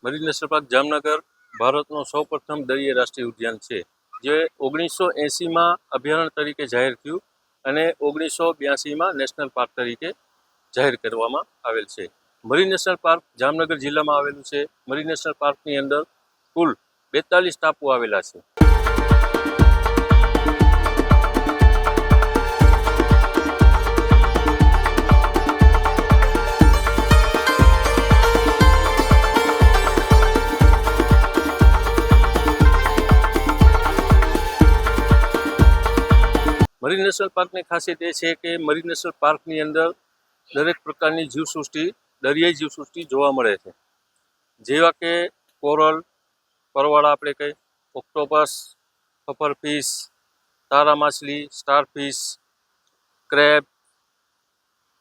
Marine national park Jamnagar ભારતનો સૌપ્રથમ દરિયાઈ રાષ્ટ્રીય ઉદ્યાન છે, જે 1980માં અભયારણ્ય તરીકે જાહેર થયું અને 1982માં નેશનલ પાર્ક તરીકે જાહેર કરવામાં આવેલ છે. મરીન નેશનલ પાર્ક જામનગર જિલ્લામાં આવેલું છે. મરીન નેશનલ પાર્કની અંદર કુલ 42 ટાપુ આવેલા છે. મરીન નેશનલ પાર્કની ખાસિયત એ છે કે મરીન નેશનલ પાર્કની અંદર દરેક પ્રકારની જીવસૃષ્ટિ, દરિયાઈ જીવસૃષ્ટિ જોવા મળે છે, જેવા કે કોરલ, પરવાળા આપણે કહીએ, ઓક્ટોપસ, પફરફિશ, તારા માછલી, સ્ટારફિશ, ક્રેબ,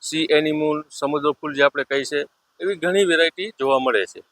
સી એનિમલ, સમુદ્ર ફૂલ જે આપણે કહીએ છીએ, એવી ઘણી વેરાયટી જોવા મળે છે.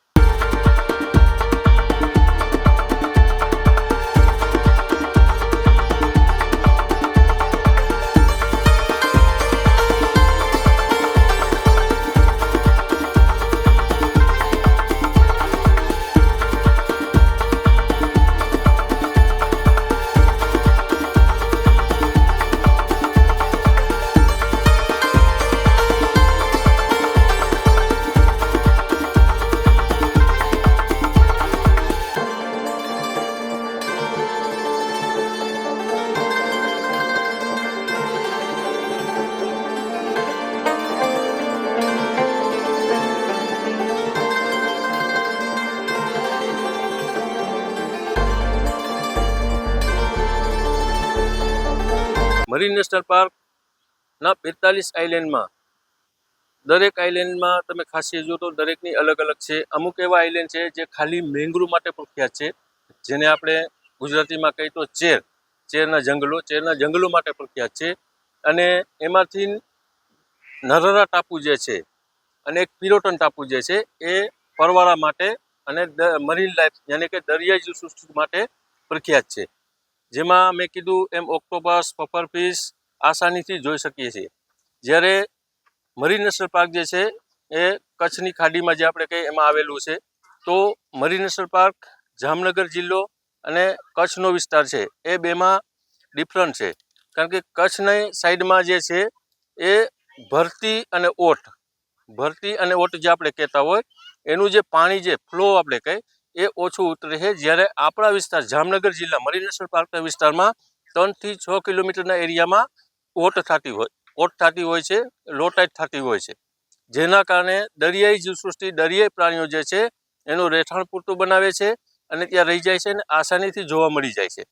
મરીન નેશનલ પાર્કના 45 આઇલેન્ડમાં દરેક આઇલેન્ડમાં તમે ખાસિયત જો તો દરેકની અલગ અલગ છે. અમુક એવા આઇલેન્ડ છે જે ખાલી મેંગ્રુવ માટે પ્રખ્યાત છે, જેને આપણે ગુજરાતીમાં કહીએ તો ચેરના જંગલો માટે પ્રખ્યાત છે. અને એમાંથી નરરા ટાપુ જે છે અને એક પિરોટન ટાપુ જે છે એ પરવાળા માટે અને મરીન લાઈફ યાની કે દરિયાઈ જીવસૃષ્ટિ માટે પ્રખ્યાત છે, જેમાં મેં કીધું એમ ઓક્ટોપસ, પફરફિશ આસાનીથી જોઈ શકીએ છીએ. જ્યારે મરીન નેશનલ પાર્ક જે છે એ કચ્છની ખાડીમાં જે આપણે કહીએ એમાં આવેલું છે. તો મરીન નેશનલ પાર્ક જામનગર જિલ્લો અને કચ્છનો વિસ્તાર છે એ બેમાં ડિફરન્ટ છે, કારણ કે કચ્છની સાઈડમાં જે છે એ ભરતી અને ઓટ જે આપણે કહેતા હોય એનું જે પાણી જે ફ્લો આપણે કહીએ એ ઓછું ઉતરે છે. જ્યારે આપણા વિસ્તાર જામનગર જિલ્લા મરીન નેશનલ પાર્કના વિસ્તારમાં 3 થી 6 કિલોમીટરના એરિયામાં ઓટ થતી હોય છે, લો ટાઇડ થતી હોય છે, જેના કારણે દરિયાઈ જીવસૃષ્ટિ, દરિયાઈ પ્રાણીઓ જે છે એનું રહેઠાણ પૂરતું બનાવે છે અને ત્યાં રહી જાય છે અને આસાનીથી જોવા મળી જાય છે.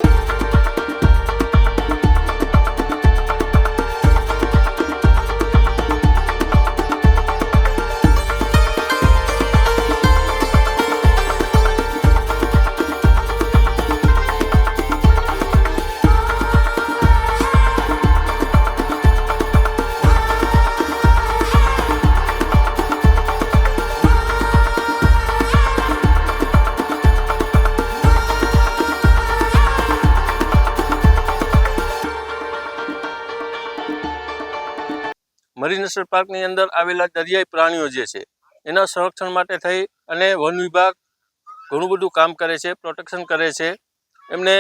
મરીન નેશનલ પાર્કની અંદર આવેલા દરિયાઈ પ્રાણીઓ જે છે એના સંરક્ષણ માટે થઈ અને વન વિભાગ ઘણું બધું કામ કરે છે, પ્રોટેક્શન કરે છે. એમને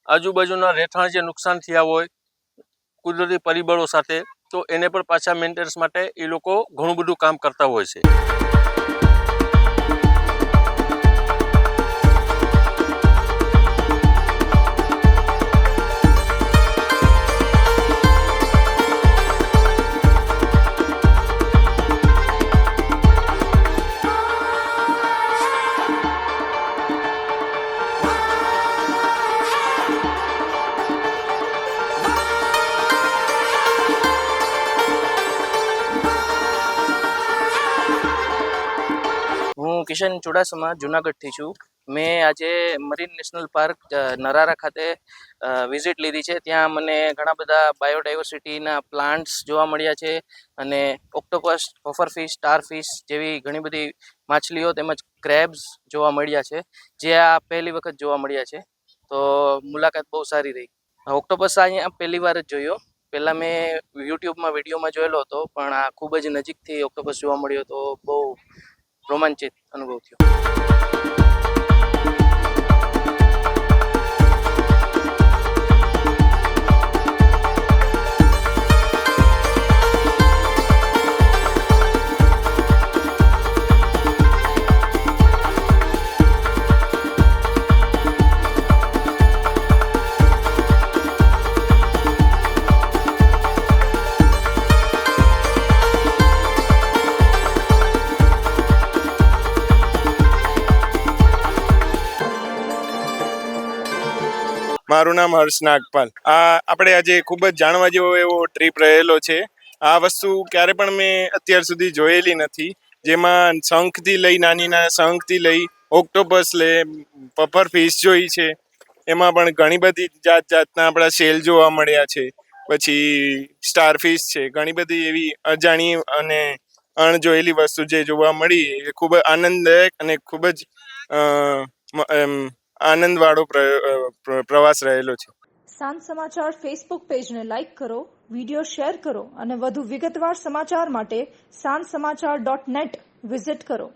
આજુબાજુના રહેઠાણ જે નુકસાન થયા હોય કુદરતી પરિબળો સાથે, તો એને પણ પાછા મેન્ટેનન્સ માટે એ લોકો ઘણું બધું કામ કરતા હોય છે. હું કિશન ચુડાસમા જુનાગઢથી છું. મેં આજે મરીન નેશનલ પાર્ક નરારા ખાતે વિઝિટ લીધી છે. ત્યાં મને ઘણા બધા બાયોડાયવર્સિટીના પ્લાન્ટ્સ જોવા મળ્યા છે અને ઓક્ટોપસ, પફરફિશ, સ્ટારફિશ જેવી ઘણી બધી માછલીઓ તેમજ ક્રેબ્સ જોવા મળ્યા છે, જે આ પહેલી વખત જોવા મળ્યા છે. તો મુલાકાત બહુ સારી રહી. ઓક્ટોપસ અહીંયા પહેલી વાર જ જોયો. પહેલાં મેં યુટ્યુબમાં વિડીયોમાં જોયેલો હતો, પણ આ ખૂબ જ નજીકથી ઓક્ટોપસ જોવા મળ્યો તો બહુ રોમાંચિત અનુભવ થયો. મારું નામ હર્ષ નાગપાલ. આપણે આજે ખૂબ જ જાણવા જેવો એવો ટ્રીપ રહેલો છે. આ વસ્તુ ક્યારે પણ મેં અત્યાર સુધી જોયેલી નથી, જેમાં શંખથી લઈ નાની નાના શંખથી લઈ ઓક્ટોપસ લે પફર ફિશ જોઈ છે. એમાં પણ ઘણી બધી જાત જાતના આપણા શેલ જોવા મળ્યા છે. પછી સ્ટારફિશ છે. ઘણી બધી એવી અજાણી અને અણજોયેલી વસ્તુ જે જોવા મળી એ ખૂબ જ આનંદદાયક અને ખૂબ જ આનંદવાળો પ્રવાસ રહેલો છે. સાંજ સમાચાર ફેસબુક પેજને લાઇક કરો, વિડીયો શેર કરો અને વધુ વિગતવાર સમાચાર માટે sanssamachar.net વિઝિટ કરો.